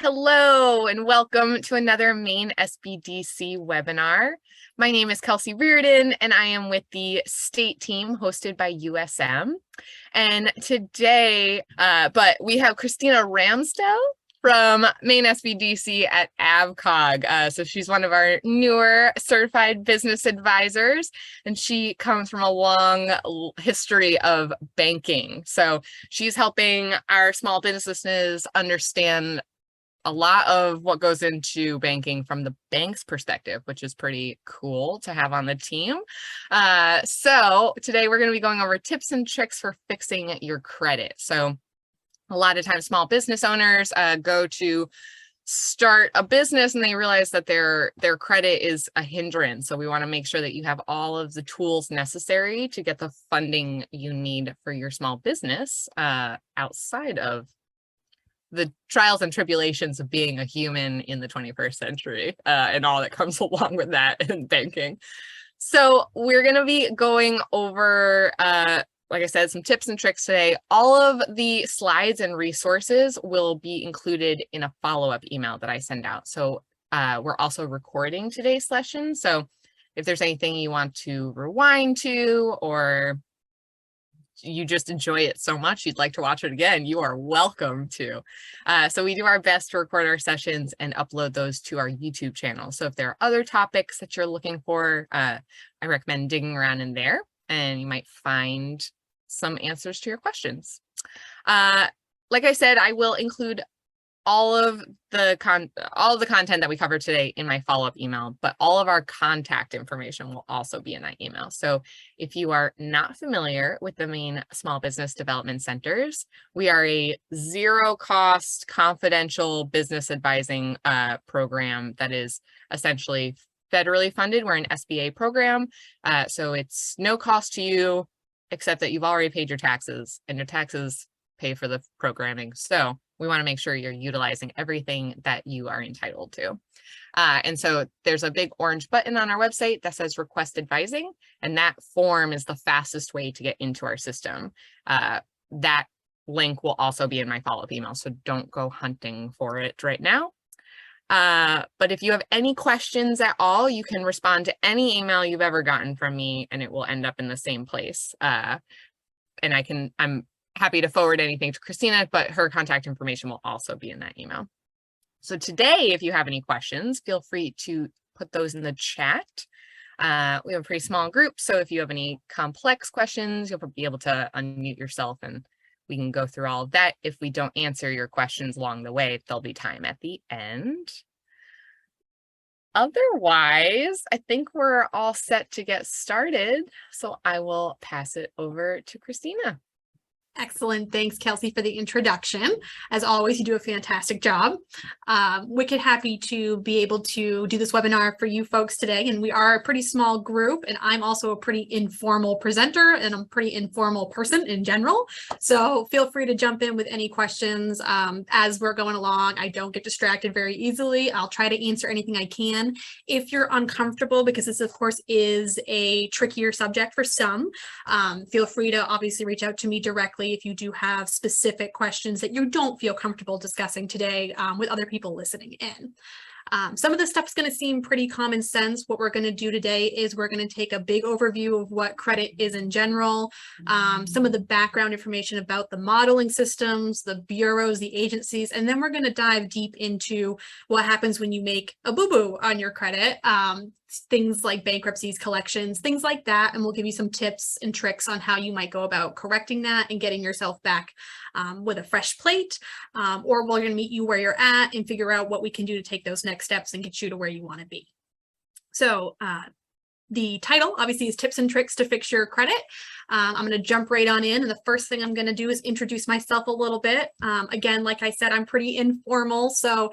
Hello and welcome to another Maine SBDC webinar. My name is Kelsey Reardon and I am with the state team hosted by USM. And today, we have Christina Ramsdell from Maine SBDC at AVCOG. So she's one of our newer certified business advisors, and she comes from a long history of banking. So she's helping our small businesses understand a lot of what goes into banking from the bank's perspective, which is pretty cool to have on the team. So today we're going to be going over tips and tricks for fixing your credit. So a lot of times small business owners go to start a business and they realize that their credit is a hindrance. So we want to make sure that you have all of the tools necessary to get the funding you need for your small business outside of the trials and tribulations of being a human in the 21st century and all that comes along with that in banking. So we're going to be going over, like I said, some tips and tricks today. All of the slides and resources will be included in a follow-up email that I send out. So we're also recording today's session. So if there's anything you want to rewind to, or you just enjoy it so much you'd like to watch it again, you are welcome to. So we do our best to record our sessions and upload those to our YouTube channel. So if there are other topics that you're looking for, I recommend digging around in there and you might find some answers to your questions. Like I said, I will include all of the content that we covered today in my follow-up email, but all of our contact information will also be in that email. So if you are not familiar with the Maine Small Business Development Centers, we are a zero-cost confidential business advising program that is essentially federally funded. We're an SBA program, so it's no cost to you, except that you've already paid your taxes, and your taxes pay for the programming. So we want to make sure you're utilizing everything that you are entitled to. And so there's a big orange button on our website that says request advising, and that form is the fastest way to get into our system. That link will also be in my follow-up email, so don't go hunting for it right now. But if you have any questions at all, you can respond to any email you've ever gotten from me and it will end up in the same place. And I'm happy to forward anything to Christina, but her contact information will also be in that email. So today, if you have any questions, feel free to put those in the chat. We have a pretty small group, so if you have any complex questions, you'll be able to unmute yourself and we can go through all of that. If we don't answer your questions along the way, there'll be time at the end. Otherwise, I think we're all set to get started. So I will pass it over to Christina. Excellent. Thanks, Kelsey, for the introduction. As always, you do a fantastic job. Wicked happy to be able to do this webinar for you folks today. And we are a pretty small group, and I'm also a pretty informal presenter, and I'm a pretty informal person in general. So feel free to jump in with any questions as we're going along. I don't get distracted very easily. I'll try to answer anything I can. If you're uncomfortable, because this, of course, is a trickier subject for some, feel free to obviously reach out to me directly if you do have specific questions that you don't feel comfortable discussing today with other people listening in. Some of this stuff is going to seem pretty common sense. What we're going to do today is we're going to take a big overview of what credit is in general, some of the background information about the modeling systems, the bureaus, the agencies, and then we're going to dive deep into what happens when you make a boo-boo on your credit. Things like bankruptcies, collections, things like that. And we'll give you some tips and tricks on how you might go about correcting that and getting yourself back with a fresh plate. Or we're going to meet you where you're at and figure out what we can do to take those next steps and get you to where you want to be. So the title obviously is Tips and Tricks to Fix Your Credit. I'm going to jump right on in. And the first thing I'm going to do is introduce myself a little bit. Again, like I said, I'm pretty informal, so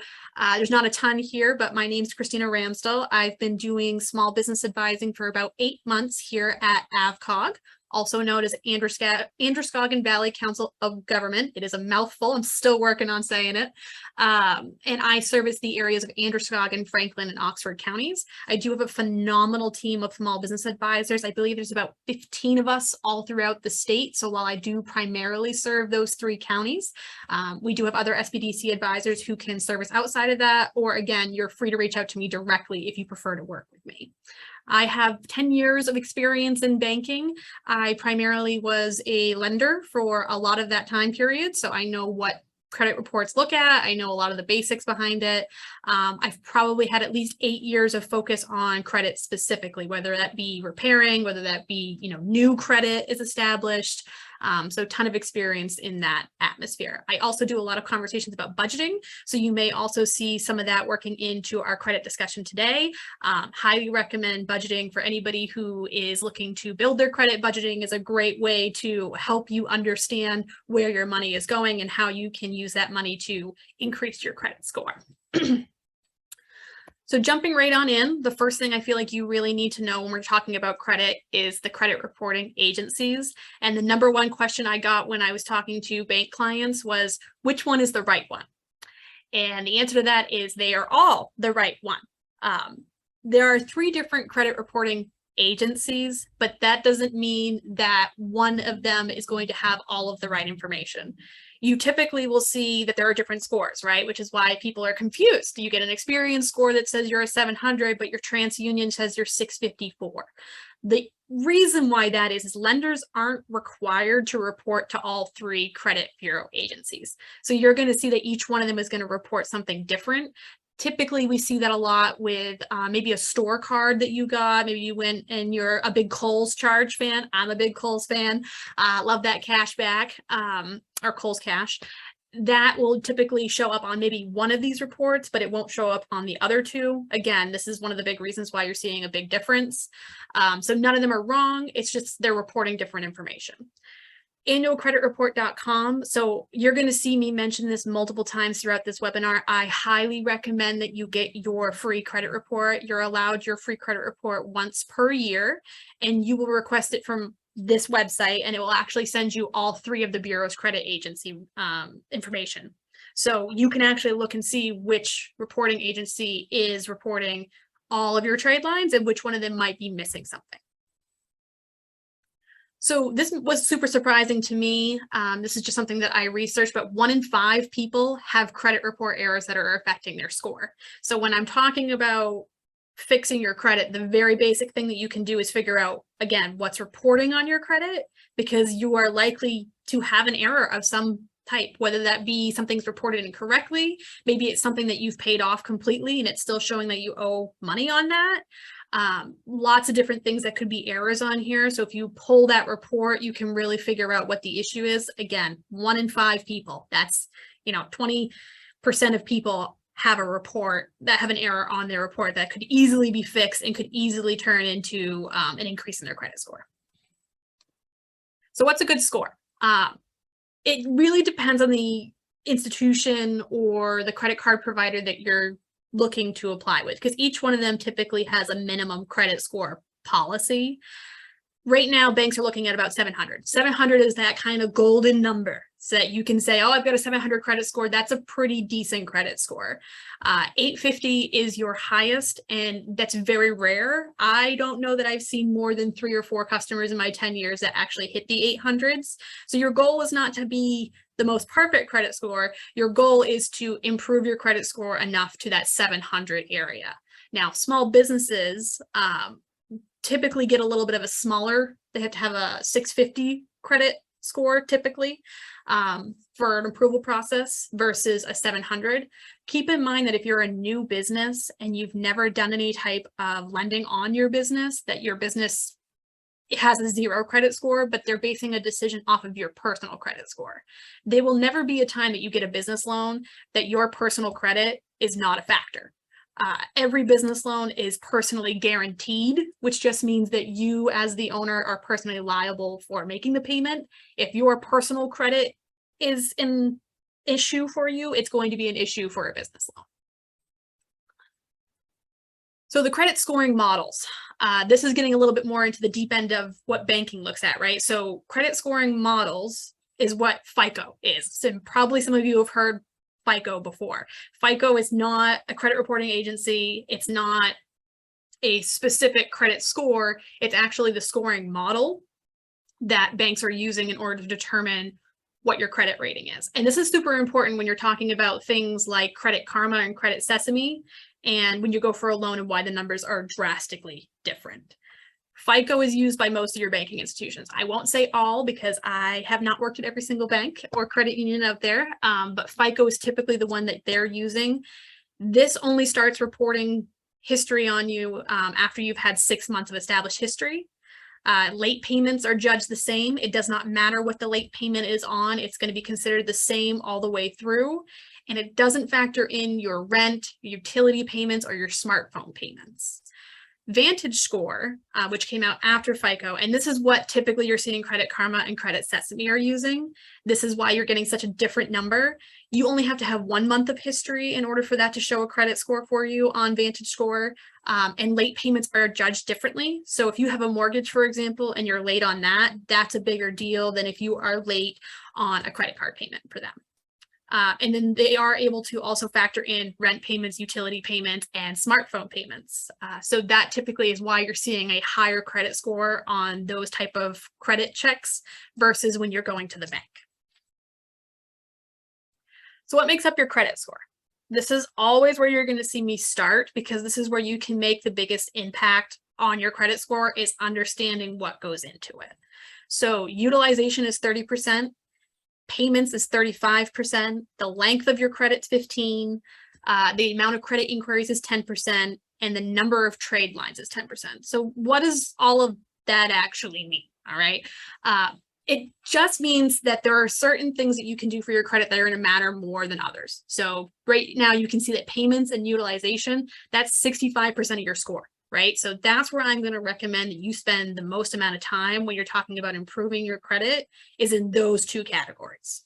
there's not a ton here, but my name's Christina Ramsdell. I've been doing small business advising for about 8 months here at AVCOG. also known as Androscoggin Valley Council of Government. It is a mouthful. I'm still working on saying it. And I service the areas of Androscoggin, Franklin, and Oxford counties. I do have a phenomenal team of small business advisors. I believe there's about 15 of us all throughout the state. So while I do primarily serve those 3 counties, we do have other SBDC advisors who can service outside of that, or again, you're free to reach out to me directly if you prefer to work with me. I have 10 years of experience in banking. I primarily was a lender for a lot of that time period, so I know what credit reports look at. I know a lot of the basics behind it. I've probably had at least 8 years of focus on credit specifically, whether that be repairing, whether that be, new credit is established. So a ton of experience in that atmosphere. I also do a lot of conversations about budgeting. So you may also see some of that working into our credit discussion today. Highly recommend budgeting for anybody who is looking to build their credit. Budgeting is a great way to help you understand where your money is going and how you can use that money to increase your credit score. So jumping right on in, the first thing I feel like you really need to know when we're talking about credit is the credit reporting agencies. And the number one question I got when I was talking to bank clients was, which one is the right one? And the answer to that is they are all the right one. There are 3 different credit reporting agencies, but that doesn't mean that one of them is going to have all of the right information. You typically will see that there are different scores, right? Which is why people are confused. You get an experience score that says you're a 700, but your TransUnion says you're 654. The reason why that is lenders aren't required to report to all 3 credit bureau agencies. So you're going to see that each one of them is going to report something different. Typically, we see that a lot with maybe a store card that you got. Maybe you went and you're a big Kohl's charge fan. I'm a big Kohl's fan. Love that cash back or Kohl's cash. That will typically show up on maybe one of these reports, but it won't show up on the other 2. Again, this is one of the big reasons why you're seeing a big difference. So none of them are wrong. It's just they're reporting different information. Annualcreditreport.com. So you're going to see me mention this multiple times throughout this webinar. I highly recommend that you get your free credit report. You're allowed your free credit report once per year, and you will request it from this website, and it will actually send you all 3 of the Bureau's credit agency information. So you can actually look and see which reporting agency is reporting all of your trade lines and which one of them might be missing something. So this was super surprising to me. This is just something that I researched, but 1 in 5 people have credit report errors that are affecting their score. So when I'm talking about fixing your credit, the very basic thing that you can do is figure out, again, what's reporting on your credit, because you are likely to have an error of some type, whether that be something's reported incorrectly, maybe it's something that you've paid off completely and it's still showing that you owe money on that. Lots of different things that could be errors on here. So if you pull that report, you can really figure out what the issue is. Again, 1 in 5 people, that's, 20% of people have a report that have an error on their report that could easily be fixed and could easily turn into an increase in their credit score. So what's a good score? It really depends on the institution or the credit card provider that you're looking to apply with, because each one of them typically has a minimum credit score policy. Right now, banks are looking at about 700. 700 is that kind of golden number so that you can say, oh, I've got a 700 credit score. That's a pretty decent credit score. 850 is your highest, and that's very rare. I don't know that I've seen more than 3 or 4 customers in my 10 years that actually hit the 800s. So your goal is not to be the most perfect credit score. Your goal is to improve your credit score enough to that 700 area. Now, small businesses typically get a little bit of a smaller, they have to have a 650 credit score typically for an approval process versus a 700. Keep in mind that if you're a new business and you've never done any type of lending on your business, that your business has a 0 credit score, but they're basing a decision off of your personal credit score. There will never be a time that you get a business loan that your personal credit is not a factor. Every business loan is personally guaranteed, which just means that you as the owner are personally liable for making the payment. If your personal credit is an issue for you, it's going to be an issue for a business loan. So the credit scoring models, this is getting a little bit more into the deep end of what banking looks at, right? So credit scoring models is what FICO is. So probably some of you have heard FICO before. FICO is not a credit reporting agency. It's not a specific credit score. It's actually the scoring model that banks are using in order to determine what your credit rating is. And this is super important when you're talking about things like Credit Karma and Credit Sesame, and when you go for a loan and why the numbers are drastically different. FICO is used by most of your banking institutions. I won't say all because I have not worked at every single bank or credit union out there, but FICO is typically the one that they're using. This only starts reporting history on you after you've had 6 months of established history. Late payments are judged the same. It does not matter what the late payment is on. It's going to be considered the same all the way through. And it doesn't factor in your rent, utility payments, or your smartphone payments. Vantage Score, which came out after FICO, and this is what typically you're seeing Credit Karma and Credit Sesame are using. This is why you're getting such a different number. You only have to have 1 month of history in order for that to show a credit score for you on Vantage Score, and late payments are judged differently. So if you have a mortgage, for example, and you're late on that, that's a bigger deal than if you are late on a credit card payment for them. And then they are able to also factor in rent payments, utility payments, and smartphone payments. So that typically is why you're seeing a higher credit score on those type of credit checks versus when you're going to the bank. So what makes up your credit score? This is always where you're going to see me start, because this is where you can make the biggest impact on your credit score, is understanding what goes into it. So utilization is 30%. Payments is 35%, the length of your credit's 15%, the amount of credit inquiries is 10%, and the number of trade lines is 10%. So what does all of that actually mean? All right. It just means that there are certain things that you can do for your credit that are going to matter more than others. So right now you can see that payments and utilization, that's 65% of your score. Right? So that's where I'm going to recommend that you spend the most amount of time when you're talking about improving your credit, is in those two categories.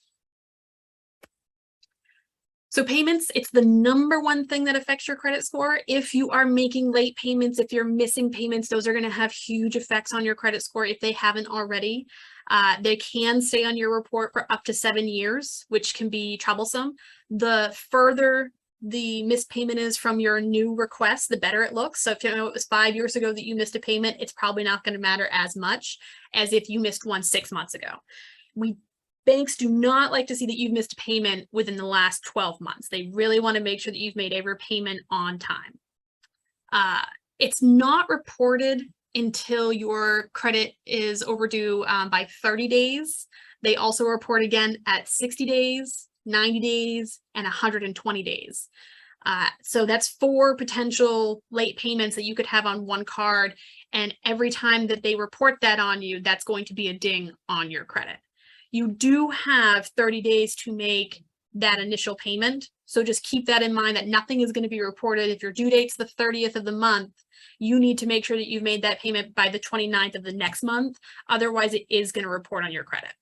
So payments, it's the number one thing that affects your credit score. If you are making late payments, if you're missing payments, those are going to have huge effects on your credit score if they haven't already. They can stay on your report for up to 7 years, which can be troublesome. The further the missed payment is from your new request, the better it looks. So if you know it was 5 years ago that you missed a payment, it's probably not going to matter as much as if you missed one 6 months ago. Banks do not like to see that you've missed a payment within the last 12 months. They really want to make sure that you've made every payment on time. It's not reported until your credit is overdue by 30 days. They also report again at 60 days. 90 days, and 120 days. So that's 4 potential late payments that you could have on one card. And every time that they report that on you, that's going to be a ding on your credit. You do have 30 days to make that initial payment. So just keep that in mind, that nothing is going to be reported. If your due date's the 30th of the month, you need to make sure that you've made that payment by the 29th of the next month. Otherwise, it is going to report on your credit.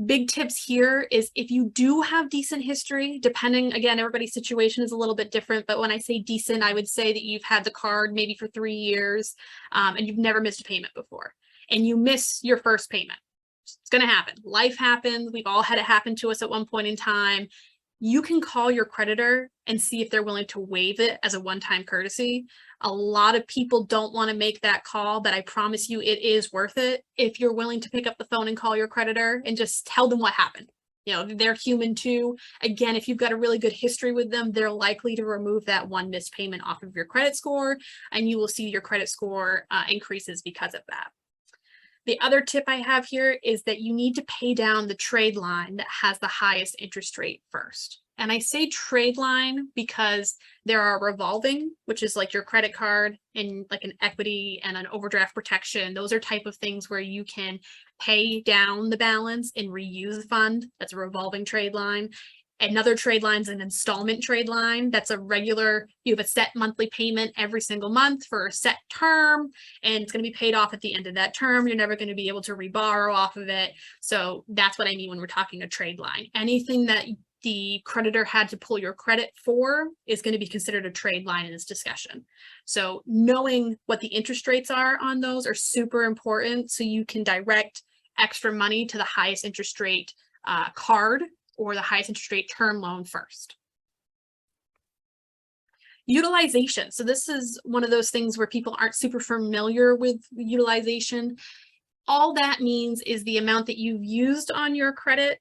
Big tips here is, if you do have decent history, depending, again, everybody's situation is a little bit different, but when I say decent, I would say that you've had the card maybe for 3 years, and you've never missed a payment before, and you miss your first payment. It's going to happen. Life happens. We've all had it happen to us at one point in time. You can call your creditor and see if they're willing to waive it as a one-time courtesy. A lot of people don't want to make that call, but I promise you it is worth it if you're willing to pick up the phone and call your creditor and just tell them what happened. You know, they're human too. Again, if you've got a really good history with them, they're likely to remove that one missed payment off of your credit score, and you will see your credit score increases because of that. The other tip I have here is that you need to pay down the trade line that has the highest interest rate first. And I say trade line because there are revolving, which is like your credit card, and like an equity and an overdraft protection. Those are type of things where you can pay down the balance and reuse the fund. That's a revolving trade line. Another trade line is an installment trade line. That's a regular, you have a set monthly payment every single month for a set term, and it's going to be paid off at the end of that term. You're never going to be able to reborrow off of it. So that's what I mean when we're talking a trade line. Anything that the creditor had to pull your credit for is going to be considered a trade line in this discussion. So knowing what the interest rates are on those are super important, so you can direct extra money to the highest interest rate card or the highest interest rate term loan first. Utilization. So this is one of those things where people aren't super familiar with utilization. All that means is the amount that you've used on your credit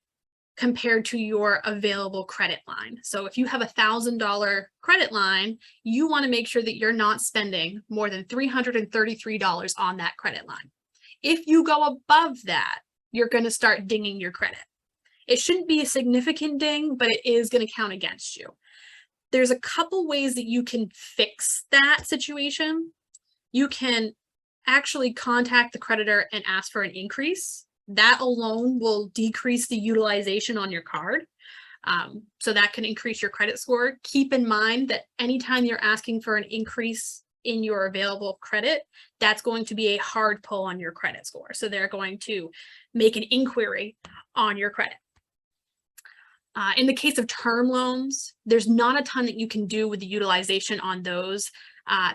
compared to your available credit line. So if you have $1,000 credit line, you want to make sure that you're not spending more than $333 on that credit line. If you go above that, you're going to start dinging your credit. It shouldn't be a significant ding, but it is going to count against you. There's a couple ways that you can fix that situation. You can actually contact the creditor and ask for an increase. That alone will decrease the utilization on your card. So that can increase your credit score. Keep in mind that anytime you're asking for an increase in your available credit, that's going to be a hard pull on your credit score. So they're going to make an inquiry on your credit. In the case of term loans, there's not a ton that you can do with the utilization on those.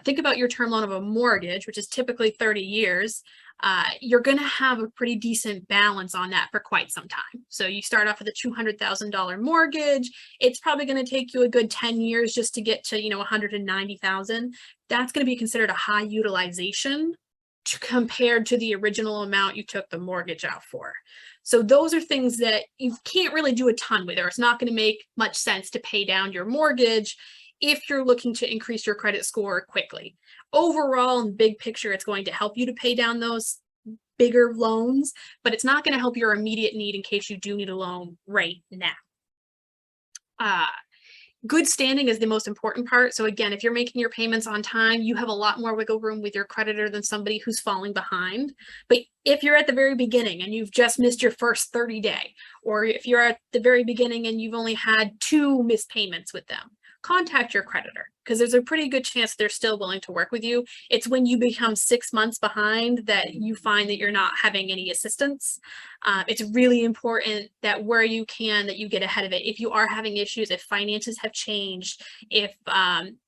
Think about your term loan of a mortgage, which is typically 30 years. You're going to have a pretty decent balance on that for quite some time. So you start off with a $200,000 mortgage. It's probably going to take you a good 10 years just to get to, $190,000. That's going to be considered a high utilization compared to the original amount you took the mortgage out for. So those are things that you can't really do a ton with, or it's not going to make much sense to pay down your mortgage if you're looking to increase your credit score quickly. Overall, in the big picture, it's going to help you to pay down those bigger loans, but it's not going to help your immediate need in case you do need a loan right now. Good standing is the most important part. So again, if you're making your payments on time, you have a lot more wiggle room with your creditor than somebody who's falling behind. But if you're at the very beginning and you've just missed your first 30 day, or if you're at the very beginning and you've only had 2 missed payments with them, contact your creditor, because there's a pretty good chance they're still willing to work with you. It's when you become 6 months behind that you find that you're not having any assistance. It's really important that where you can, that you get ahead of it. If you are having issues, if finances have changed, if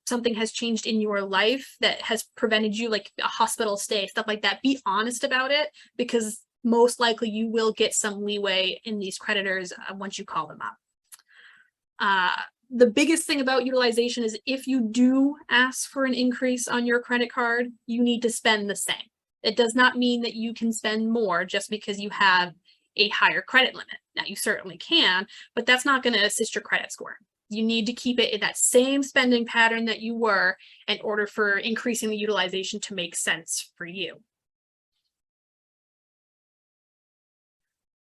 something has changed in your life that has prevented you, like a hospital stay, stuff like that, be honest about it, because most likely you will get some leeway in these creditors once you call them up. The biggest thing about utilization is if you do ask for an increase on your credit card, you need to spend the same. It does not mean that you can spend more just because you have a higher credit limit. Now, you certainly can, but that's not going to assist your credit score. You need to keep it in that same spending pattern that you were in order for increasing the utilization to make sense for you.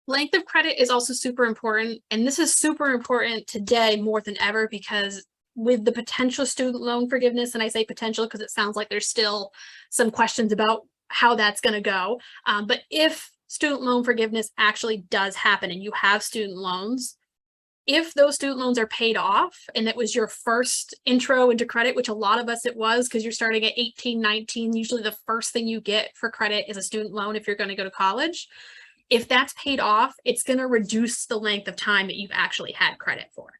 Length of credit is also super important, and this is super important today more than ever, because with the potential student loan forgiveness, and I say potential because it sounds like there's still some questions about how that's going to go, but if student loan forgiveness actually does happen and you have student loans, if those student loans are paid off and it was your first intro into credit, which a lot of us it was, because you're starting at 18, 19, usually the first thing you get for credit is a student loan if you're going to go to college. If that's paid off, it's going to reduce the length of time that you've actually had credit for.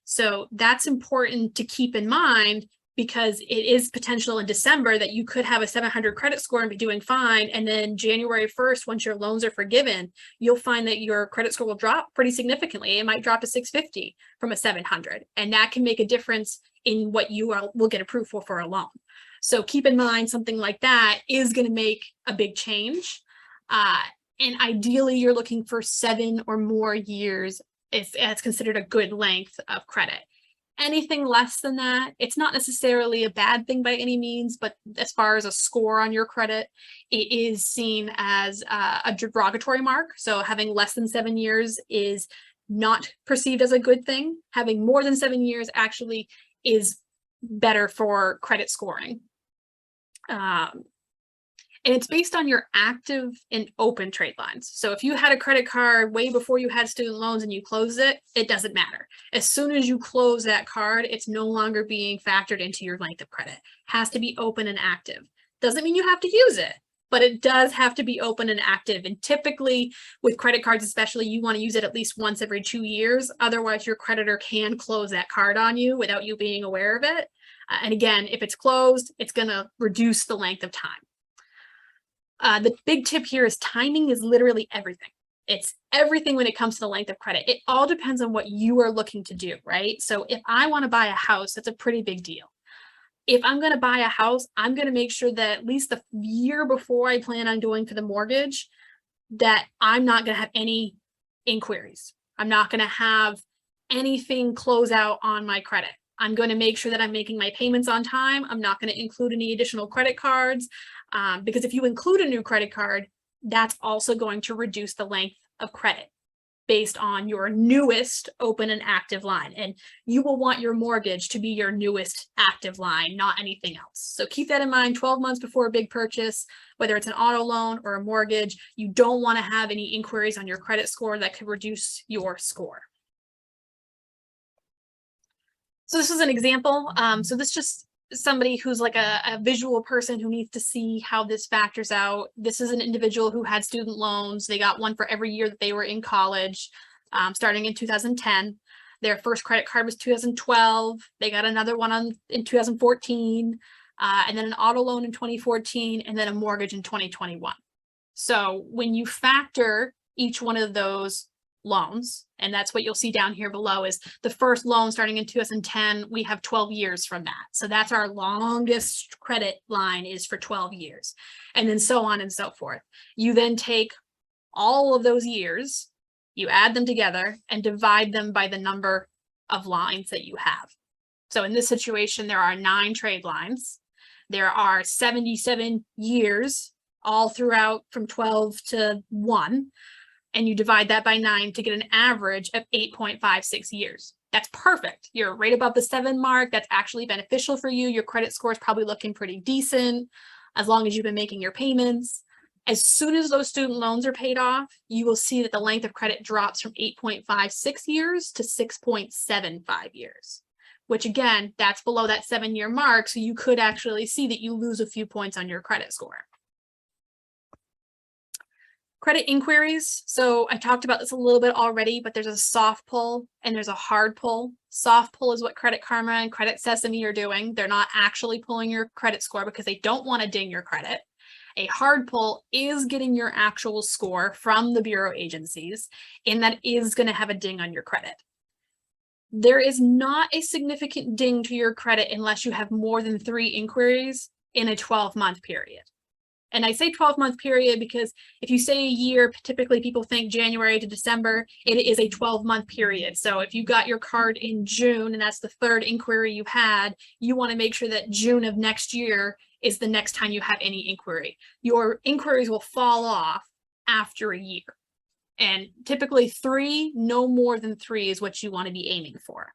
So that's important to keep in mind, because it is potential in December that you could have a 700 credit score and be doing fine. And then January 1st, once your loans are forgiven, you'll find that your credit score will drop pretty significantly. It might drop to 650 from a 700. And that can make a difference in what you will get approved for a loan. So keep in mind, something like that is going to make a big change. And ideally, you're looking for 7 or more years if it's considered a good length of credit. Anything less than that, it's not necessarily a bad thing by any means, but as far as a score on your credit, it is seen as a derogatory mark. So having less than 7 years is not perceived as a good thing. Having more than 7 years actually is better for credit scoring. And it's based on your active and open trade lines. So if you had a credit card way before you had student loans and you closed it, it doesn't matter. As soon as you close that card, it's no longer being factored into your length of credit. It has to be open and active. Doesn't mean you have to use it, but it does have to be open and active. And typically with credit cards, especially, you want to use it at least once every 2 years. Otherwise, your creditor can close that card on you without you being aware of it. And again, if it's closed, it's going to reduce the length of time. The big tip here is timing is literally everything. It's everything when it comes to the length of credit. It all depends on what you are looking to do, right? So if I want to buy a house, that's a pretty big deal. If I'm going to buy a house, I'm going to make sure that at least the year before I plan on doing for the mortgage, that I'm not going to have any inquiries. I'm not going to have anything close out on my credit. I'm going to make sure that I'm making my payments on time. I'm not going to include any additional credit cards because if you include a new credit card, that's also going to reduce the length of credit based on your newest open and active line. And you will want your mortgage to be your newest active line, not anything else. So keep that in mind. 12 months before a big purchase, whether it's an auto loan or a mortgage, you don't want to have any inquiries on your credit score that could reduce your score. So this is an example. So this just somebody who's like a visual person who needs to see how this factors out. This is an individual who had student loans. They got one for every year that they were in college, starting in 2010. Their first credit card was 2012. They got another one in 2014, and then an auto loan in 2014, and then a mortgage in 2021. So when you factor each one of those loans, and that's what you'll see down here below is the first loan starting in 2010, we have 12 years from that. So that's our longest credit line is for 12 years, and then so on and so forth. You then take all of those years, you add them together and divide them by the number of lines that you have. So in this situation, there are 9 trade lines. There are 77 years all throughout from 12 to 1. And you divide that by 9 to get an average of 8.56 years. That's perfect. You're right above the 7 mark. That's actually beneficial for you. Your credit score is probably looking pretty decent as long as you've been making your payments. As soon as those student loans are paid off, you will see that the length of credit drops from 8.56 years to 6.75 years, which again, that's below that 7-year mark. So you could actually see that you lose a few points on your credit score. Credit inquiries. So I talked about this a little bit already, but there's a soft pull and there's a hard pull. Soft pull is what Credit Karma and Credit Sesame are doing. They're not actually pulling your credit score because they don't want to ding your credit. A hard pull is getting your actual score from the bureau agencies, and that is going to have a ding on your credit. There is not a significant ding to your credit unless you have more than 3 inquiries in a 12-month period. And I say 12-month period because if you say a year, typically people think January to December, it is a 12-month period. So if you got your card in June and that's the 3rd inquiry you've had, you want to make sure that June of next year is the next time you have any inquiry. Your inquiries will fall off after a year. And typically 3, no more than 3 is what you want to be aiming for.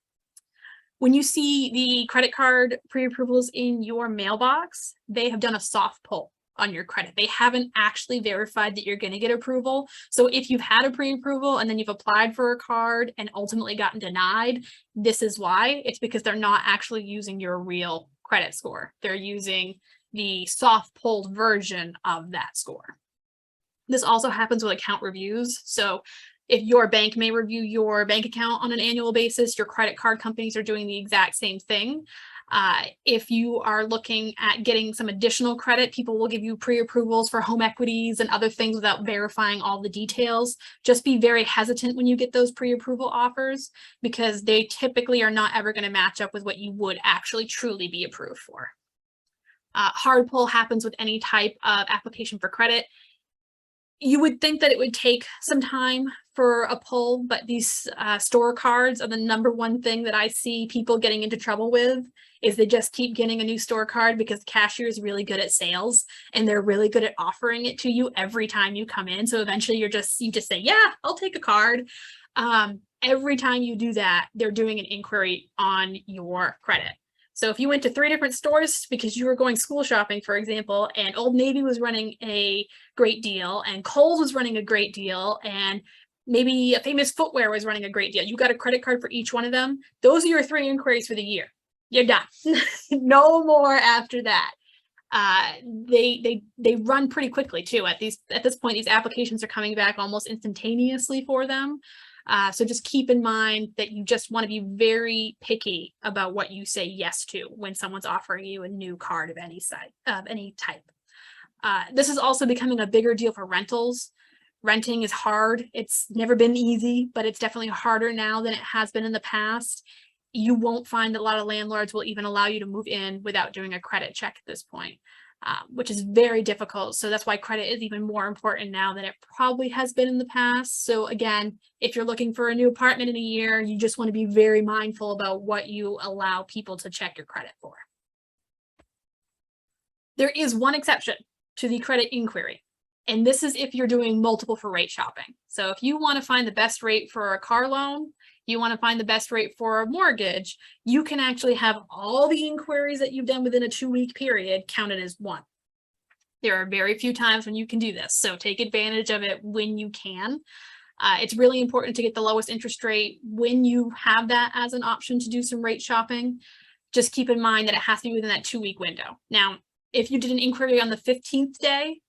When you see the credit card pre-approvals in your mailbox, they have done a soft pull on your credit. They haven't actually verified that you're going to get approval. So if you've had a pre-approval and then you've applied for a card and ultimately gotten denied, this is why. It's because they're not actually using your real credit score. They're using the soft pulled version of that score. This also happens with account reviews. So if your bank may review your bank account on an annual basis, your credit card companies are doing the exact same thing. If you are looking at getting some additional credit, people will give you pre-approvals for home equities and other things without verifying all the details. Just be very hesitant when you get those pre-approval offers because they typically are not ever going to match up with what you would actually truly be approved for. Hard pull happens with any type of application for credit. You would think that it would take some time for a pull, but these store cards are the #1 thing that I see people getting into trouble with is they just keep getting a new store card because the cashier is really good at sales and they're really good at offering it to you every time you come in. So eventually you just say, yeah, I'll take a card. Every time you do that, they're doing an inquiry on your credit. So if you went to 3 different stores because you were going school shopping, for example, and Old Navy was running a great deal and Kohl's was running a great deal and maybe a Famous Footwear was running a great deal, you got a credit card for each one of them, those are your 3 inquiries for the year. You're done. No more after that. They run pretty quickly too. At this point, these applications are coming back almost instantaneously for them. So just keep in mind that you just want to be very picky about what you say yes to when someone's offering you a new card of any type. This is also becoming a bigger deal for rentals. Renting is hard. It's never been easy, but it's definitely harder now than it has been in the past. You won't find that a lot of landlords will even allow you to move in without doing a credit check at this point, which is very difficult. So that's why credit is even more important now than it probably has been in the past. So again, if you're looking for a new apartment in a year, you just want to be very mindful about what you allow people to check your credit for. There is one exception to the credit inquiry. And this is if you're doing multiple for rate shopping. So if you want to find the best rate for a car loan, you want to find the best rate for a mortgage, you can actually have all the inquiries that you've done within a 2-week period counted as one. There are very few times when you can do this, so take advantage of it when you can. It's really important to get the lowest interest rate when you have that as an option to do some rate shopping. Just keep in mind that it has to be within that 2-week window. Now, if you did an inquiry on the 15th day,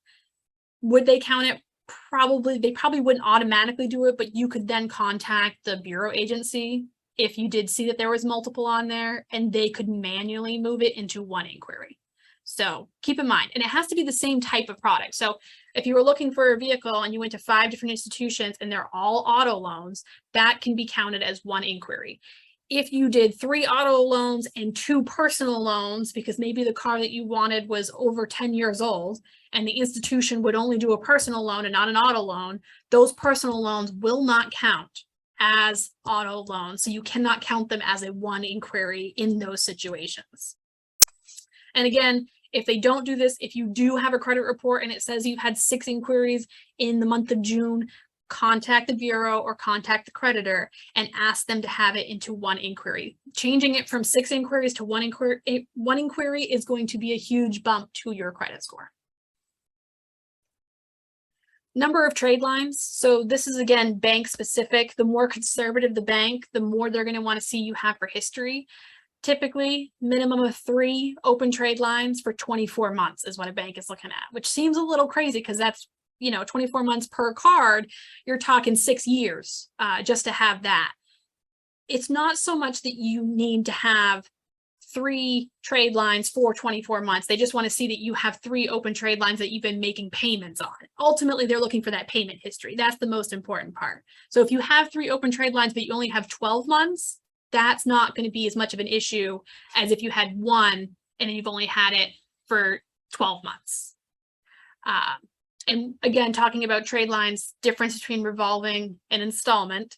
would they count it? Probably. They probably wouldn't automatically do it, but you could then contact the bureau agency if you did see that there was multiple on there, and they could manually move it into one inquiry. So keep in mind, and it has to be the same type of product. So if you were looking for a vehicle and you went to 5 different institutions and they're all auto loans, that can be counted as one inquiry. If you did 3 auto loans and 2 personal loans, because maybe the car that you wanted was over 10 years old and the institution would only do a personal loan and not an auto loan, those personal loans will not count as auto loans. So you cannot count them as a one inquiry in those situations. And again, if they don't do this, if you do have a credit report and it says you've had 6 inquiries in the month of June, contact the bureau or contact the creditor and ask them to have it into one inquiry. Changing it from 6 inquiries to one inquiry is going to be a huge bump to your credit score. Number of trade lines. So this is, again, bank specific. The more conservative the bank, the more they're going to want to see you have for history. Typically, minimum of 3 open trade lines for 24 months is what a bank is looking at, which seems a little crazy because that's, 24 months per card. You're talking 6 years just to have that. It's not so much that you need to have 3 trade lines for 24 months. They just want to see that you have 3 open trade lines that you've been making payments on. Ultimately, they're looking for that payment history. That's the most important part. So if you have 3 open trade lines, but you only have 12 months, that's not going to be as much of an issue as if you had 1 and you've only had it for 12 months. And again, talking about trade lines, difference between revolving and installment,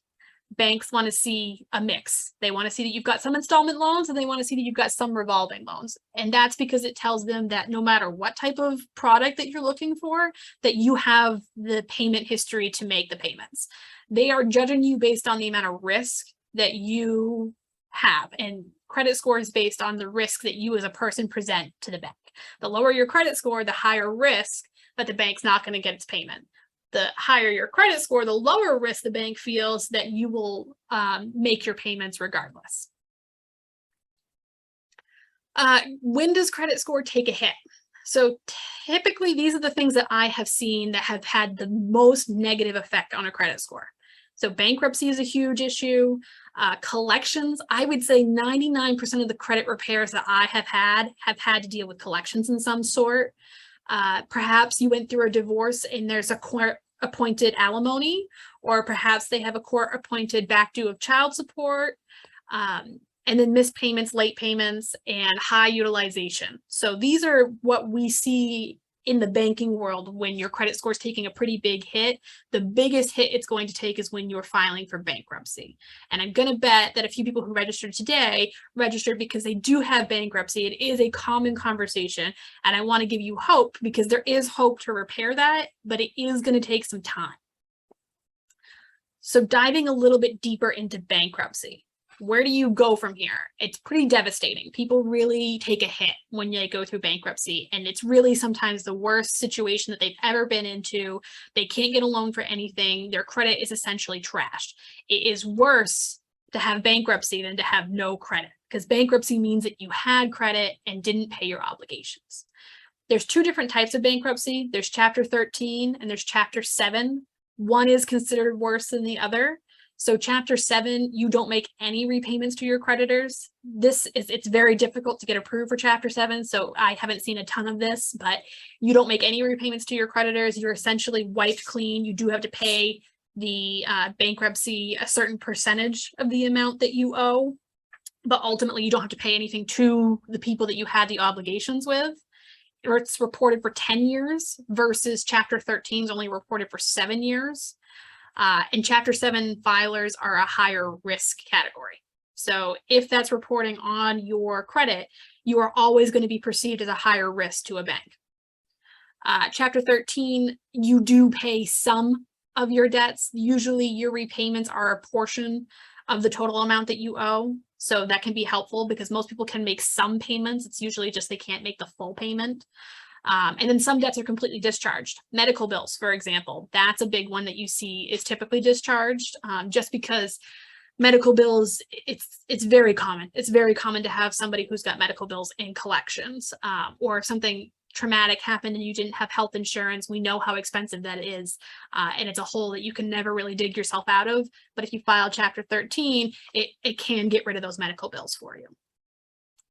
banks want to see a mix. They want to see that you've got some installment loans and they want to see that you've got some revolving loans. And that's because it tells them that no matter what type of product that you're looking for, that you have the payment history to make the payments. They are judging you based on the amount of risk that you have, and credit score is based on the risk that you as a person present to the bank. The lower your credit score, the higher risk that the bank's not going to get its payment. The higher your credit score, the lower risk the bank feels that you will make your payments regardless. When does credit score take a hit? So typically, these are the things that I have seen that have had the most negative effect on a credit score. So bankruptcy is a huge issue. Collections, I would say 99% of the credit repairs that I have had to deal with collections in some sort. Perhaps you went through a divorce and there's a court-appointed alimony, or perhaps they have a court-appointed back due of child support, and then missed payments, late payments, and high utilization. So these are what we see in the banking world when your credit score is taking a pretty big hit. The biggest hit it's going to take is when you're filing for bankruptcy. And I'm going to bet that a few people who registered today registered because they do have bankruptcy. It is a common conversation, and I want to give you hope because there is hope to repair that, but it is going to take some time. So diving a little bit deeper into bankruptcy. Where do you go from here? It's pretty devastating. People really take a hit when they go through bankruptcy, and it's really sometimes the worst situation that they've ever been into. They can't get a loan for anything. Their credit is essentially trashed. It is worse to have bankruptcy than to have no credit, because bankruptcy means that you had credit and didn't pay your obligations. There's two different types of bankruptcy. There's Chapter 13 and there's Chapter 7. One is considered worse than the other. So Chapter 7, you don't make any repayments to your creditors. It's very difficult to get approved for Chapter 7, so I haven't seen a ton of this, but you don't make any repayments to your creditors. You're essentially wiped clean. You do have to pay the bankruptcy a certain percentage of the amount that you owe, but ultimately you don't have to pay anything to the people that you had the obligations with. Or it's reported for 10 years versus Chapter 13 is only reported for 7 years. And Chapter 7 filers are a higher risk category. So if that's reporting on your credit, you are always going to be perceived as a higher risk to a bank. Chapter 13, you do pay some of your debts. Usually your repayments are a portion of the total amount that you owe. So that can be helpful because most people can make some payments. It's usually just they can't make the full payment. And then some debts are completely discharged. Medical bills, for example, that's a big one that you see is typically discharged just because medical bills, it's very common. It's very common to have somebody who's got medical bills in collections or if something traumatic happened and you didn't have health insurance. We know how expensive that is. And it's a hole that you can never really dig yourself out of. But if you file Chapter 13, it can get rid of those medical bills for you.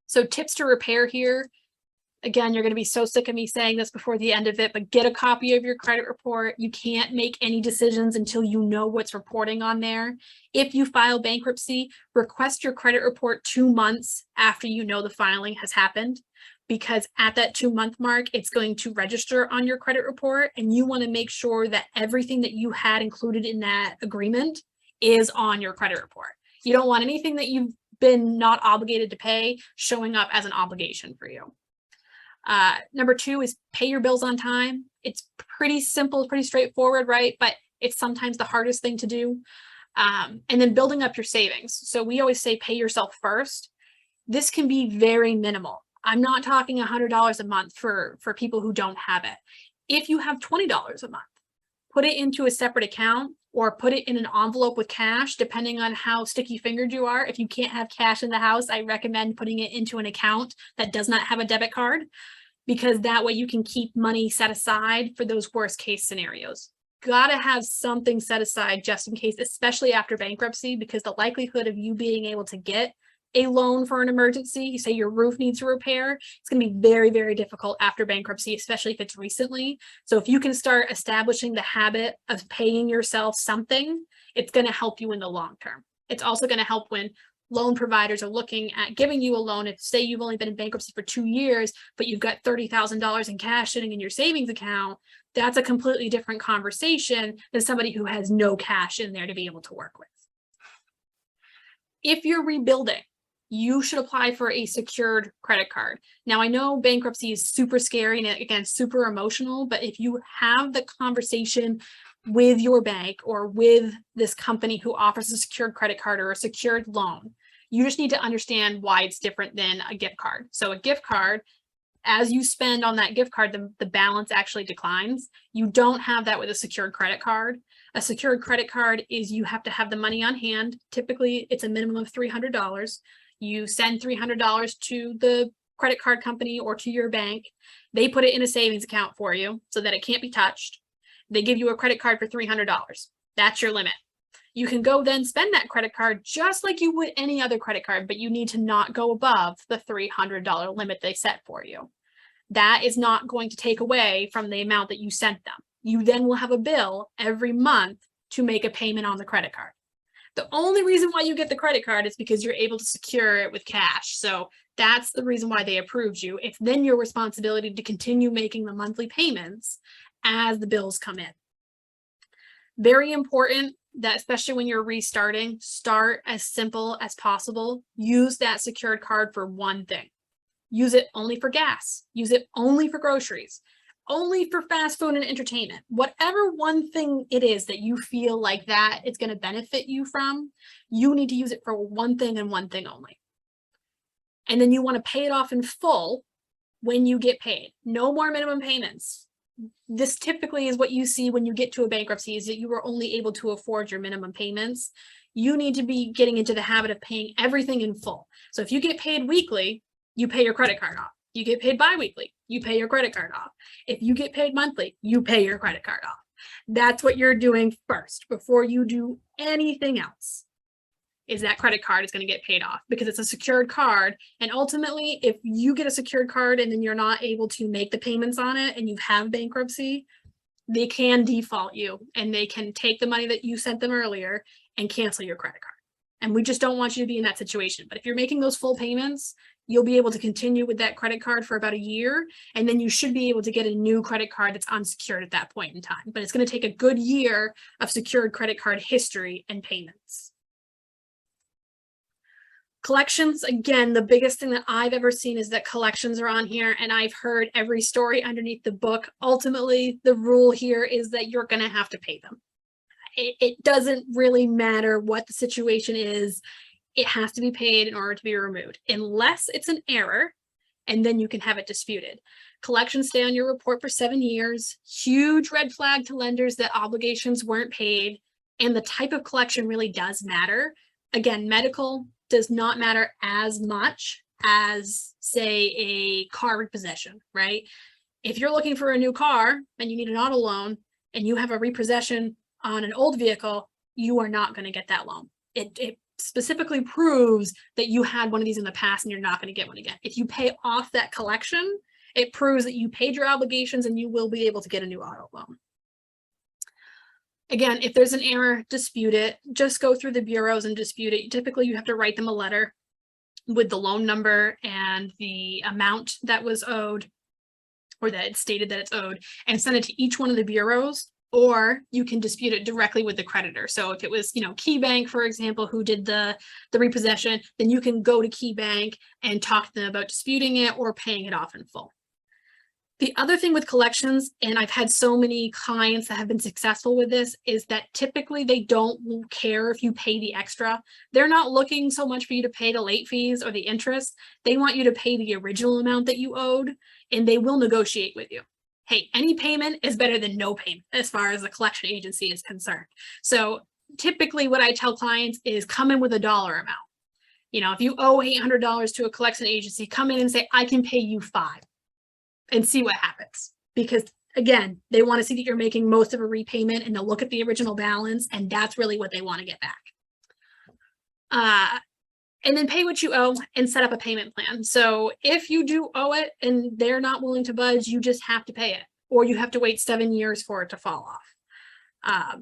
So tips to repair here. Again, you're going to be so sick of me saying this before the end of it, but get a copy of your credit report. You can't make any decisions until you know what's reporting on there. If you file bankruptcy, request your credit report 2 months after you know the filing has happened, because at that 2-month mark, it's going to register on your credit report, and you want to make sure that everything that you had included in that agreement is on your credit report. You don't want anything that you've been not obligated to pay showing up as an obligation for you. Number 2 is pay your bills on time. It's pretty simple, pretty straightforward, right? But it's sometimes the hardest thing to do. And then building up your savings. So we always say pay yourself first. This can be very minimal. I'm not talking $100 a month for people who don't have it. If you have $20 a month, put it into a separate account or put it in an envelope with cash, depending on how sticky-fingered you are. If you can't have cash in the house, I recommend putting it into an account that does not have a debit card, because that way you can keep money set aside for those worst-case scenarios. Gotta have something set aside just in case, especially after bankruptcy, because the likelihood of you being able to get a loan for an emergency, you say your roof needs a repair, it's going to be very, very difficult after bankruptcy, especially if it's recently. So if you can start establishing the habit of paying yourself something, it's going to help you in the long term. It's also going to help when loan providers are looking at giving you a loan. If say you've only been in bankruptcy for 2 years, but you've got $30,000 in cash sitting in your savings account, that's a completely different conversation than somebody who has no cash in there to be able to work with. If you're rebuilding, you should apply for a secured credit card. Now, I know bankruptcy is super scary and again, super emotional, but if you have the conversation with your bank or with this company who offers a secured credit card or a secured loan, you just need to understand why it's different than a gift card. So a gift card, as you spend on that gift card, the balance actually declines. You don't have that with a secured credit card. A secured credit card is you have to have the money on hand. Typically, it's a minimum of $300. You send $300 to the credit card company or to your bank. They put it in a savings account for you so that it can't be touched. They give you a credit card for $300. That's your limit. You can go then spend that credit card just like you would any other credit card, but you need to not go above the $300 limit they set for you. That is not going to take away from the amount that you sent them. You then will have a bill every month to make a payment on the credit card. The only reason why you get the credit card is because you're able to secure it with cash. So that's the reason why they approved you. It's then your responsibility to continue making the monthly payments as the bills come in. Very important that especially when you're restarting, start as simple as possible. Use that secured card for one thing. Use it only for gas. Use it only for groceries. Only for fast food and entertainment. Whatever one thing it is that you feel like that it's going to benefit you from, you need to use it for one thing and one thing only. And then you want to pay it off in full when you get paid. No more minimum payments. This typically is what you see when you get to a bankruptcy, is that you are only able to afford your minimum payments. You need to be getting into the habit of paying everything in full. So if you get paid weekly, you pay your credit card off. You get paid biweekly, you pay your credit card off. If you get paid monthly, you pay your credit card off. That's what you're doing first before you do anything else. Is that credit card is going to get paid off because it's a secured card. And ultimately, if you get a secured card and then you're not able to make the payments on it and you have bankruptcy, they can default you and they can take the money that you sent them earlier and cancel your credit card. And we just don't want you to be in that situation. But if you're making those full payments, you'll be able to continue with that credit card for about a year. And then you should be able to get a new credit card that's unsecured at that point in time. But it's going to take a good year of secured credit card history and payments. Collections, again, the biggest thing that I've ever seen is that collections are on here, and I've heard every story underneath the book. Ultimately, the rule here is that you're going to have to pay them. It doesn't really matter what the situation is. It has to be paid in order to be removed, unless it's an error, and then you can have it disputed. Collections stay on your report for 7 years. Huge red flag to lenders that obligations weren't paid, and the type of collection really does matter. Again, medical does not matter as much as, say, a car repossession, right? If you're looking for a new car and you need an auto loan and you have a repossession on an old vehicle, you are not going to get that loan. It specifically proves that you had one of these in the past and you're not going to get one again. If you pay off that collection, it proves that you paid your obligations and you will be able to get a new auto loan. Again, if there's an error, dispute it. Just go through the bureaus and dispute it. Typically, you have to write them a letter with the loan number and the amount that was owed, or that it stated that it's owed, and send it to each one of the bureaus, or you can dispute it directly with the creditor. So if it was, Key Bank, for example, who did the repossession, then you can go to Key Bank and talk to them about disputing it or paying it off in full. The other thing with collections, and I've had so many clients that have been successful with this, is that typically they don't care if you pay the extra. They're not looking so much for you to pay the late fees or the interest. They want you to pay the original amount that you owed, and they will negotiate with you. Hey, any payment is better than no payment as far as the collection agency is concerned. So typically what I tell clients is come in with a dollar amount. If you owe $800 to a collection agency, come in and say, I can pay you $5. And see what happens, because again, they want to see that you're making most of a repayment and they'll look at the original balance, and that's really what they want to get back. And then pay what you owe and set up a payment plan. So if you do owe it and they're not willing to budge, you just have to pay it, or you have to wait 7 years for it to fall off.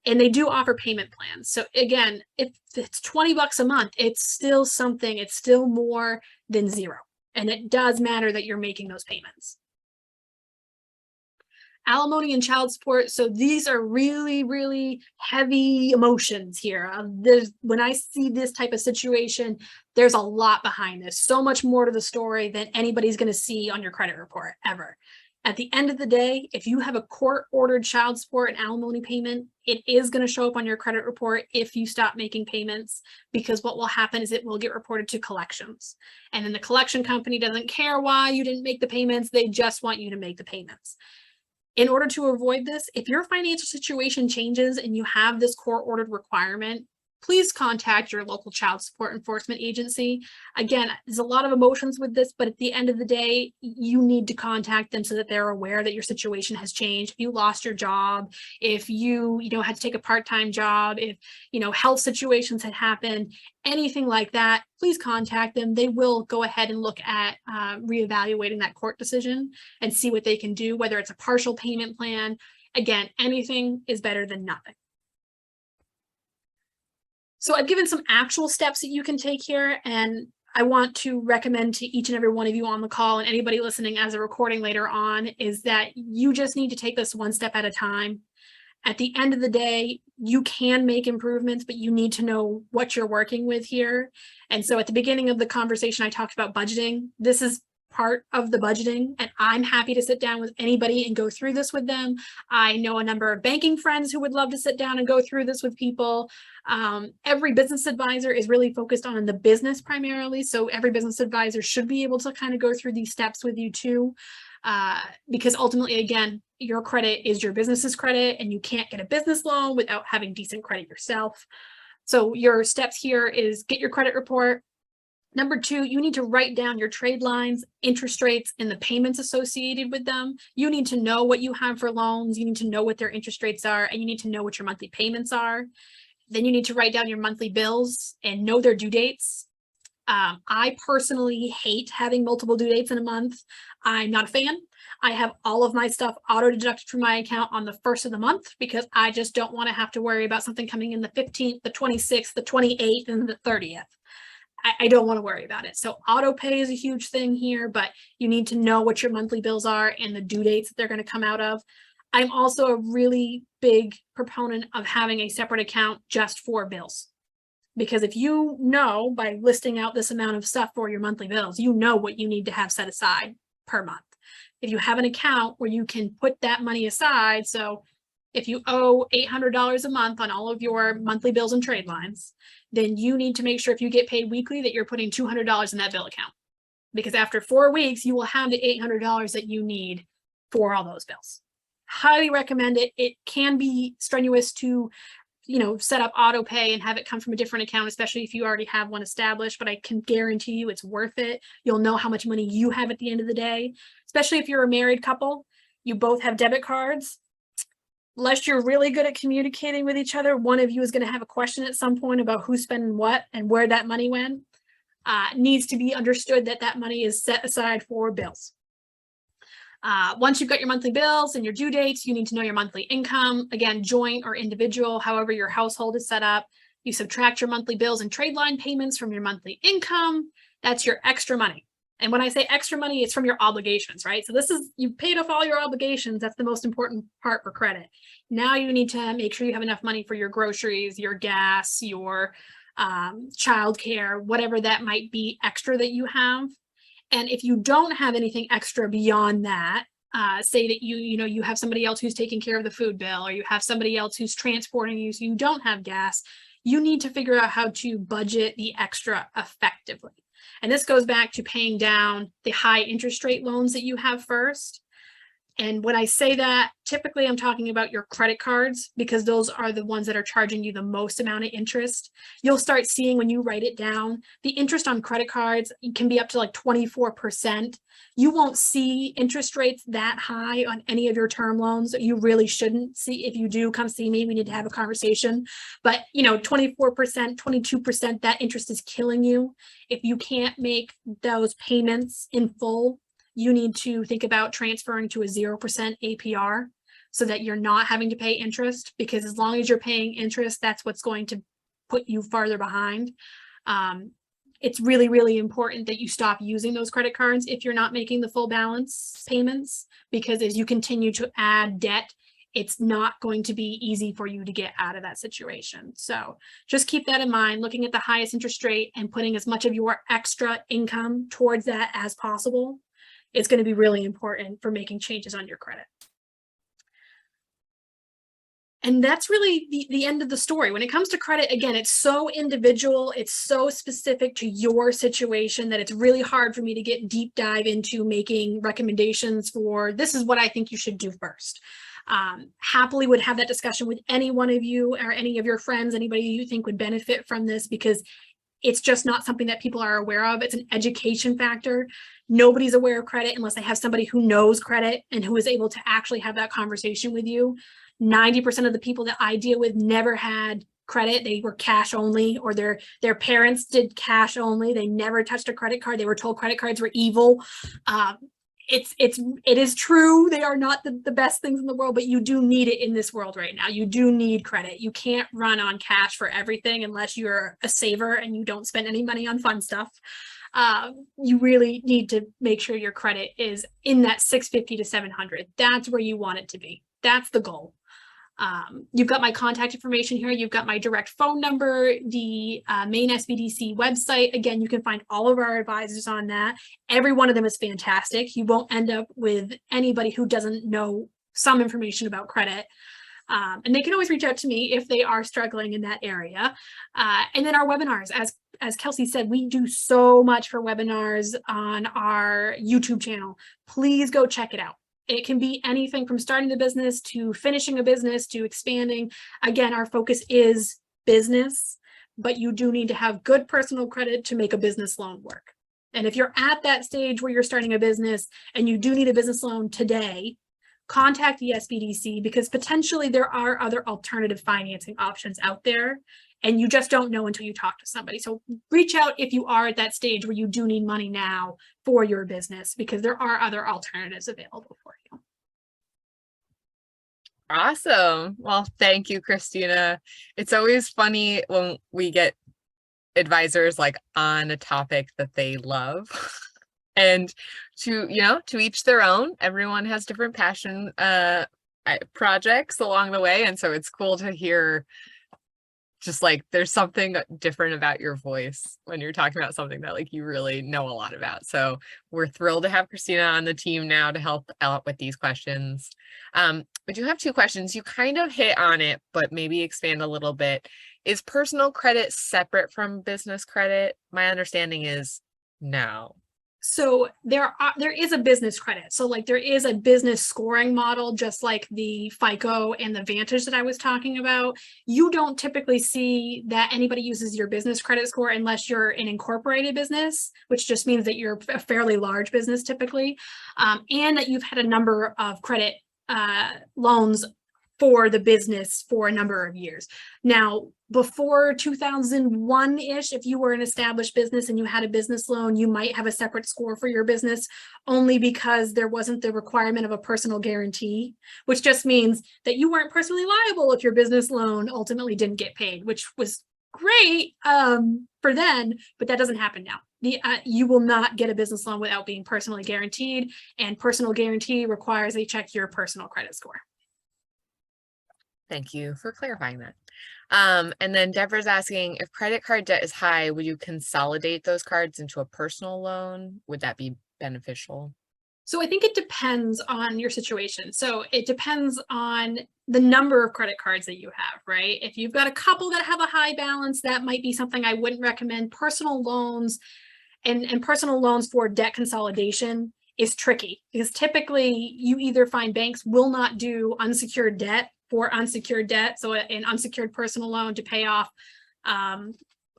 And they do offer payment plans. So again, if it's $20 a month, it's still something, it's still more than zero. And it does matter that you're making those payments. Alimony and child support. So these are really, really heavy emotions here. When I see this type of situation, there's a lot behind this. So much more to the story than anybody's going to see on your credit report ever. At the end of the day, if you have a court-ordered child support and alimony payment, it is going to show up on your credit report if you stop making payments, because what will happen is it will get reported to collections. And then the collection company doesn't care why you didn't make the payments. They just want you to make the payments. In order to avoid this, if your financial situation changes and you have this court-ordered requirement, please contact your local child support enforcement agency. Again, there's a lot of emotions with this, but at the end of the day, you need to contact them so that they're aware that your situation has changed. If you lost your job, if you had to take a part-time job, if, health situations had happened, anything like that, please contact them. They will go ahead and look at reevaluating that court decision and see what they can do, whether it's a partial payment plan. Again, anything is better than nothing. So I've given some actual steps that you can take here, and I want to recommend to each and every one of you on the call and anybody listening as a recording later on is that you just need to take this one step at a time. At the end of the day, you can make improvements, but you need to know what you're working with here. And so at the beginning of the conversation, I talked about budgeting. This is part of the budgeting, and I'm happy to sit down with anybody and go through this with them. I know a number of banking friends who would love to sit down and go through this with people. Every business advisor is really focused on the business primarily, so every business advisor should be able to kind of go through these steps with you too, because ultimately, again, your credit is your business's credit, and you can't get a business loan without having decent credit yourself. So your steps here is get your credit report, Number two, you need to write down your trade lines, interest rates, and the payments associated with them. You need to know what you have for loans. You need to know what their interest rates are, and you need to know what your monthly payments are. Then you need to write down your monthly bills and know their due dates. I personally hate having multiple due dates in a month. I'm not a fan. I have all of my stuff auto deducted from my account on the first of the month because I just don't want to have to worry about something coming in the 15th, the 26th, the 28th, and the 30th. I don't want to worry about it. So auto pay is a huge thing here, but you need to know what your monthly bills are and the due dates that they're going to come out of. I'm also a really big proponent of having a separate account just for bills. Because if you know by listing out this amount of stuff for your monthly bills, you know what you need to have set aside per month. If you have an account where you can put that money aside, so if you owe $800 a month on all of your monthly bills and trade lines, then you need to make sure if you get paid weekly that you're putting $200 in that bill account. Because after 4 weeks, you will have the $800 that you need for all those bills. Highly recommend it. It can be strenuous to, set up auto pay and have it come from a different account, especially if you already have one established, but I can guarantee you it's worth it. You'll know how much money you have at the end of the day, especially if you're a married couple, you both have debit cards. Unless you're really good at communicating with each other, one of you is going to have a question at some point about who's spending what and where that money went. Needs to be understood that that money is set aside for bills. Once you've got your monthly bills and your due dates, you need to know your monthly income. Again, joint or individual, however your household is set up. You subtract your monthly bills and trade line payments from your monthly income. That's your extra money. And when I say extra money, it's from your obligations, right? So this is, you've paid off all your obligations. That's the most important part for credit. Now you need to make sure you have enough money for your groceries, your gas, your childcare, whatever that might be extra that you have. And if you don't have anything extra beyond that, say that you have somebody else who's taking care of the food bill, or you have somebody else who's transporting you, so you don't have gas, you need to figure out how to budget the extra effectively. And this goes back to paying down the high interest rate loans that you have first. And when I say that, typically I'm talking about your credit cards, because those are the ones that are charging you the most amount of interest. You'll start seeing when you write it down, the interest on credit cards can be up to like 24%. You won't see interest rates that high on any of your term loans. You really shouldn't see. If you do, come see me. We need to have a conversation. But 24%, 22%, that interest is killing you. If you can't make those payments in full, you need to think about transferring to a 0% APR so that you're not having to pay interest, because as long as you're paying interest, that's what's going to put you farther behind. It's really, really important that you stop using those credit cards if you're not making the full balance payments, because as you continue to add debt, it's not going to be easy for you to get out of that situation. So just keep that in mind, looking at the highest interest rate and putting as much of your extra income towards that as possible. It's going to be really important for making changes on your credit. And that's really the end of the story. When it comes to credit, again, it's so individual, it's so specific to your situation that it's really hard for me to get deep dive into making recommendations for this is what I think you should do first. Happily would have that discussion with any one of you or any of your friends, anybody you think would benefit from this, because it's just not something that people are aware of. It's an education factor. Nobody's aware of credit unless they have somebody who knows credit and who is able to actually have that conversation with you. 90% of the people that I deal with never had credit. They were cash only, or their parents did cash only. They never touched a credit card. They were told credit cards were evil. It is true. They are not the best things in the world, but you do need it in this world right now. You do need credit. You can't run on cash for everything unless you're a saver and you don't spend any money on fun stuff. You really need to make sure your credit is in that 650 to 700. That's where you want it to be. That's the goal. You've got my contact information here. You've got my direct phone number, the Maine SBDC website. Again, you can find all of our advisors on that. Every one of them is fantastic. You won't end up with anybody who doesn't know some information about credit. And they can always reach out to me if they are struggling in that area. And then our webinars, as Kelsey said, we do so much for webinars on our YouTube channel. Please go check it out. It can be anything from starting the business to finishing a business to expanding. Again, our focus is business, but you do need to have good personal credit to make a business loan work. And if you're at that stage where you're starting a business and you do need a business loan today, contact the SBDC, because potentially there are other alternative financing options out there, and you just don't know until you talk to somebody. So reach out if you are at that stage where you do need money now for your business, because there are other alternatives available for you. Awesome. Well, thank you, Christina. It's always funny when we get advisors like on a topic that they love. And to each their own. Everyone has different passion projects along the way. And so it's cool to hear just like there's something different about your voice when you're talking about something that like you really know a lot about. So we're thrilled to have Christina on the team now to help out with these questions. We do have 2 questions. You kind of hit on it, but maybe expand a little bit. Is personal credit separate from business credit? My understanding is no. So there is a business credit. So like there is a business scoring model, just like the FICO and the Vantage that I was talking about. You don't typically see that anybody uses your business credit score unless you're an incorporated business, which just means that you're a fairly large business typically, and that you've had a number of credit loans for the business for a number of years. Now, before 2001-ish, if you were an established business and you had a business loan, you might have a separate score for your business, only because there wasn't the requirement of a personal guarantee, which just means that you weren't personally liable if your business loan ultimately didn't get paid, which was great for then, but that doesn't happen now. You will not get a business loan without being personally guaranteed, and personal guarantee requires they check your personal credit score. Thank you for clarifying that. And then Deborah's asking, if credit card debt is high, would you consolidate those cards into a personal loan? Would that be beneficial? So I think it depends on your situation. So it depends on the number of credit cards that you have, right? If you've got a couple that have a high balance, that might be something I wouldn't recommend. Personal loans and personal loans for debt consolidation is tricky, because typically you either find banks will not do unsecured debt for unsecured debt. So an unsecured personal loan to pay off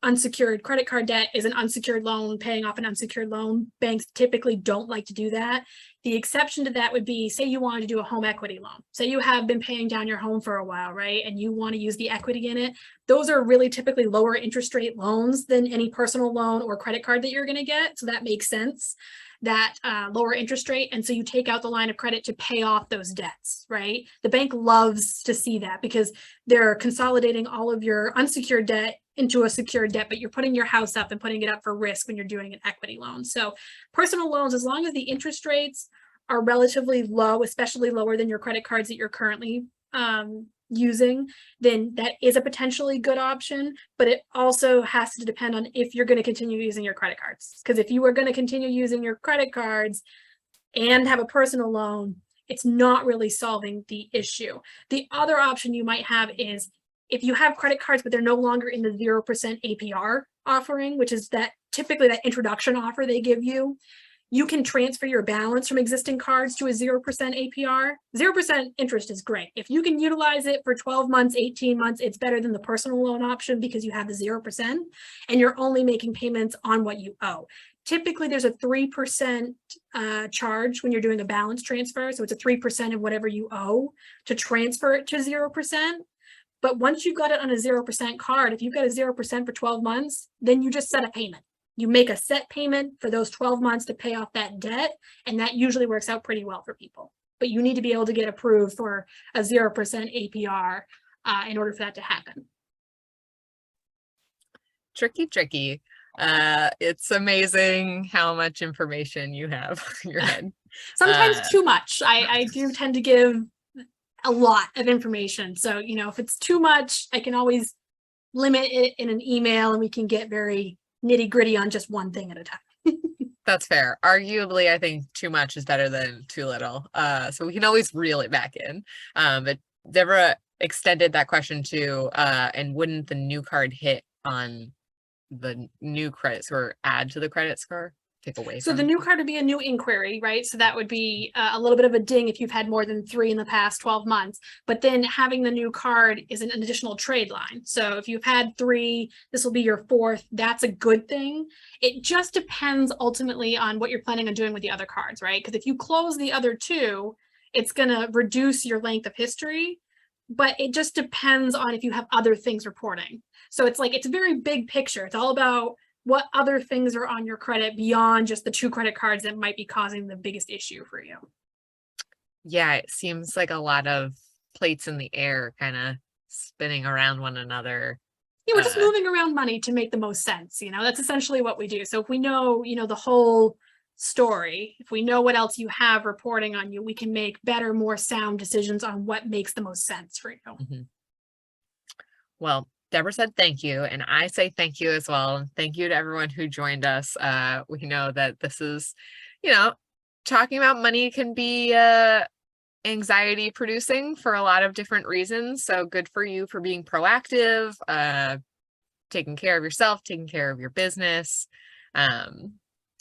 unsecured credit card debt is an unsecured loan paying off an unsecured loan. Banks typically don't like to do that. The exception to that would be, say you wanted to do a home equity loan. Say you have been paying down your home for a while, right? And you want to use the equity in it. Those are really typically lower interest rate loans than any personal loan or credit card that you're going to get. So that makes sense, that lower interest rate. And so you take out the line of credit to pay off those debts, right? The bank loves to see that, because they're consolidating all of your unsecured debt into a secured debt, but you're putting your house up and putting it up for risk when you're doing an equity loan. So personal loans, as long as the interest rates are relatively low, especially lower than your credit cards that you're currently using, then that is a potentially good option. But it also has to depend on if you're going to continue using your credit cards. Because if you are going to continue using your credit cards and have a personal loan, it's not really solving the issue. The other option you might have is, if you have credit cards, but they're no longer in the 0% APR offering, which is that typically that introduction offer they give you, you can transfer your balance from existing cards to a 0% APR. 0% interest is great. If you can utilize it for 12 months, 18 months, it's better than the personal loan option, because you have the 0% and you're only making payments on what you owe. Typically, there's a 3% charge when you're doing a balance transfer. So it's a 3% of whatever you owe to transfer it to 0%. But once you've got it on a 0% card, if you've got a 0% for 12 months, then you just set a payment. You make a set payment for those 12 months to pay off that debt. And that usually works out pretty well for people. But you need to be able to get approved for a 0% APR in order for that to happen. Tricky. It's amazing how much information you have in your head. Sometimes too much. I do tend to give a lot of information. So, if it's too much, I can always limit it in an email and we can get very nitty-gritty on just one thing at a time. That's fair. Arguably, I think too much is better than too little. So we can always reel it back in. But Deborah extended that question to, and wouldn't the new card hit on the new credit score add to the credit score? take away So from the new card would be a new inquiry, right? So that would be a little bit of a ding if you've had more than 3 in the past 12 months. But then having the new card is an additional trade line. So if you've had 3, this will be your 4th. That's a good thing. It just depends ultimately on what you're planning on doing with the other cards, right? Because if you close the other 2, it's going to reduce your length of history. But it just depends on if you have other things reporting. So it's like, it's a very big picture. It's all about what other things are on your credit beyond just the 2 credit cards that might be causing the biggest issue for you. Yeah, it seems like a lot of plates in the air kind of spinning around one another. Yeah, we're just moving around money to make the most sense. That's essentially what we do. So if we know, the whole story, if we know what else you have reporting on you, we can make better, more sound decisions on what makes the most sense for you. Mm-hmm. Well, Deborah said thank you, and I say thank you as well. And thank you to everyone who joined us. We know that this is, talking about money can be anxiety producing for a lot of different reasons. So good for you for being proactive, taking care of yourself, taking care of your business.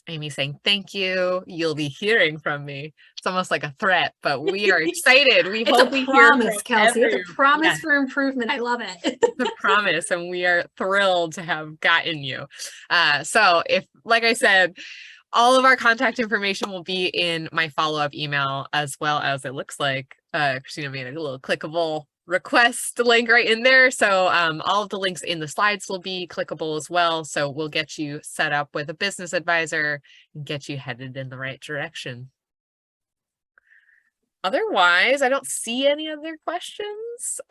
Amy saying thank you. You'll be hearing from me. It's almost like a threat, but we are excited. We hope we hear from Kelsey. It's a promise yes. for improvement. I love it. It's a promise, and we are thrilled to have gotten you. So if, like I said, all of our contact information will be in my follow-up email, as well as it looks like Christina made a little clickable request link right in there. So all of the links in the slides will be clickable as well. So we'll get you set up with a business advisor and get you headed in the right direction. Otherwise, I don't see any other questions.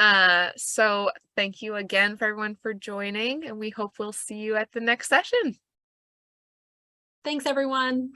So thank you again for everyone for joining, and we hope we'll see you at the next session. Thanks, everyone.